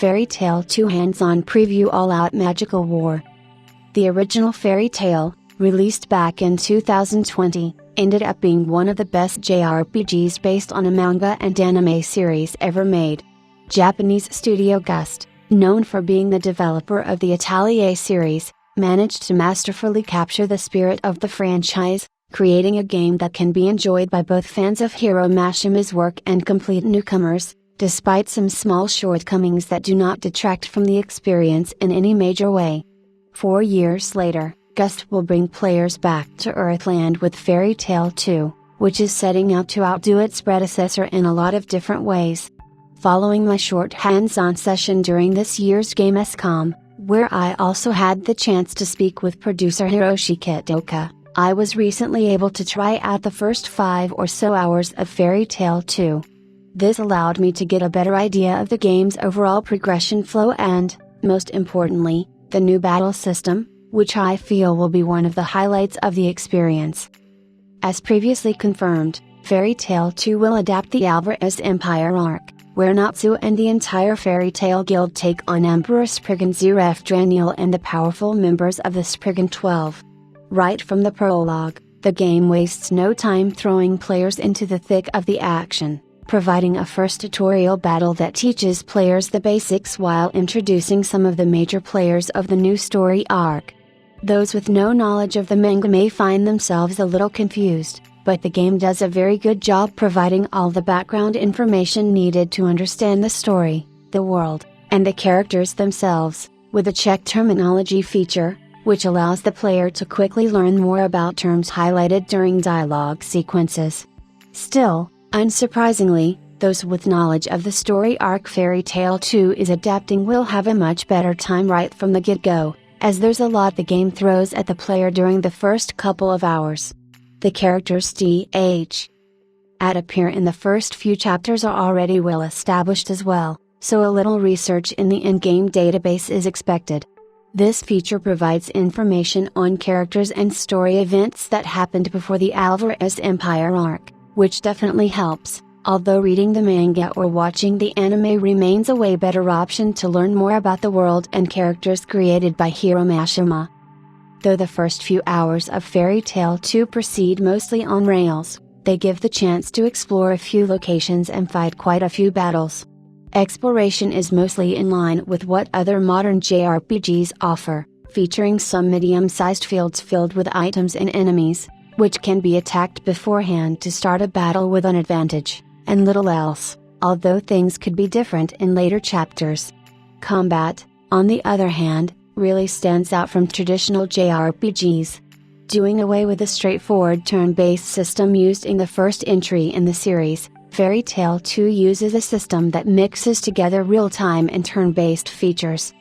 Fairy Tail 2 Hands-on Preview All Out Magical War. The original Fairy Tail, released back in 2020, ended up being one of the best JRPGs based on a manga and anime series ever made. Japanese studio Gust, known for being the developer of the Atelier series, managed to masterfully capture the spirit of the franchise, creating a game that can be enjoyed by both fans of Hiro Mashima's work and complete newcomers, despite some small shortcomings that do not detract from the experience in any major way. 4 years later, Gust will bring players back to Earthland with Fairy Tail 2, which is setting out to outdo its predecessor in a lot of different ways. Following my short hands-on session during this year's Gamescom, where I also had the chance to speak with producer Hiroshi Kitaoka, I was recently able to try out the first 5 or so hours of Fairy Tail 2. This allowed me to get a better idea of the game's overall progression flow and, most importantly, the new battle system, which I feel will be one of the highlights of the experience. As previously confirmed, Fairy Tail 2 will adapt the Alvarez Empire arc, where Natsu and the entire Fairy Tail Guild take on Emperor Spriggan Zeref and the powerful members of the Spriggan 12. Right from the prologue, the game wastes no time throwing players into the thick of the action, providing a first tutorial battle that teaches players the basics while introducing some of the major players of the new story arc. Those with no knowledge of the manga may find themselves a little confused, but the game does a very good job providing all the background information needed to understand the story, the world, and the characters themselves, with a check terminology feature, which allows the player to quickly learn more about terms highlighted during dialogue sequences. Still, unsurprisingly, those with knowledge of the story arc Fairy Tail 2 is adapting will have a much better time right from the get-go, as there's a lot the game throws at the player during the first couple of hours. The characters that appear in the first few chapters are already well established as well, so a little research in the in-game database is expected. This feature provides information on characters and story events that happened before the Alvarez Empire arc, which definitely helps, although reading the manga or watching the anime remains a way better option to learn more about the world and characters created by Hiro Mashima. Though the first few hours of Fairy Tail 2 proceed mostly on rails, they give the chance to explore a few locations and fight quite a few battles. Exploration is mostly in line with what other modern JRPGs offer, featuring some medium-sized fields filled with items and enemies, which can be attacked beforehand to start a battle with an advantage, and little else, although things could be different in later chapters. Combat, on the other hand, really stands out from traditional JRPGs. Doing away with the straightforward turn-based system used in the first entry in the series, Fairy Tail 2 uses a system that mixes together real-time and turn-based features.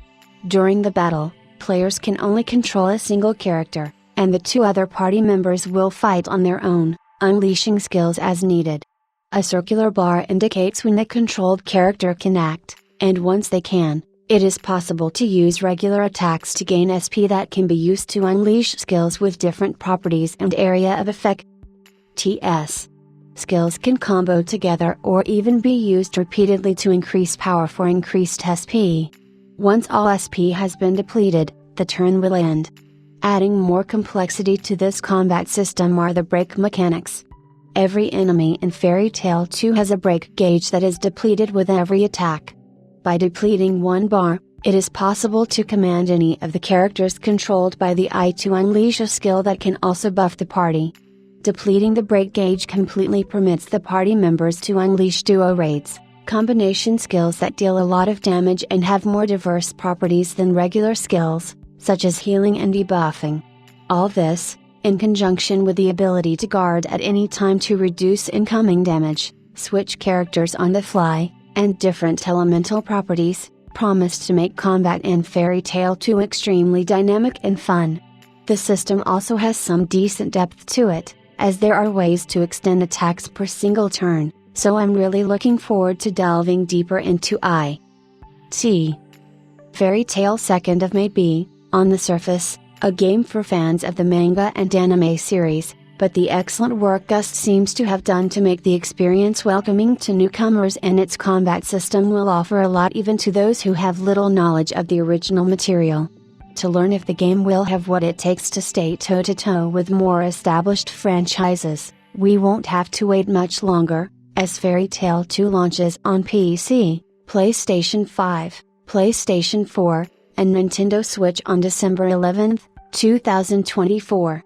During the battle, players can only control a single character, and the 2 other party members will fight on their own, unleashing skills as needed. A circular bar indicates when the controlled character can act, and once they can, it is possible to use regular attacks to gain SP that can be used to unleash skills with different properties and area of effect. Skills can combo together or even be used repeatedly to increase power for increased SP. Once all SP has been depleted, the turn will end. Adding more complexity to this combat system are the break mechanics. Every enemy in Fairy Tail 2 has a break gauge that is depleted with every attack. By depleting one bar, it is possible to command any of the characters controlled by the Eye to unleash a skill that can also buff the party. Depleting the break gauge completely permits the party members to unleash duo raids, combination skills that deal a lot of damage and have more diverse properties than regular skills, such as healing and debuffing. All this, in conjunction with the ability to guard at any time to reduce incoming damage, switch characters on the fly, and different elemental properties, promised to make combat in Fairy Tail 2 extremely dynamic and fun. The system also has some decent depth to it, as there are ways to extend attacks per single turn, so I'm really looking forward to delving deeper into it. Fairy Tail 2nd of May be, on the surface, a game for fans of the manga and anime series, but the excellent work Gust seems to have done to make the experience welcoming to newcomers, and its combat system will offer a lot even to those who have little knowledge of the original material. To learn if the game will have what it takes to stay toe-to-toe with more established franchises, we won't have to wait much longer, as Fairy Tail 2 launches on PC, PlayStation 5, PlayStation 4, and Nintendo Switch on December 11, 2024.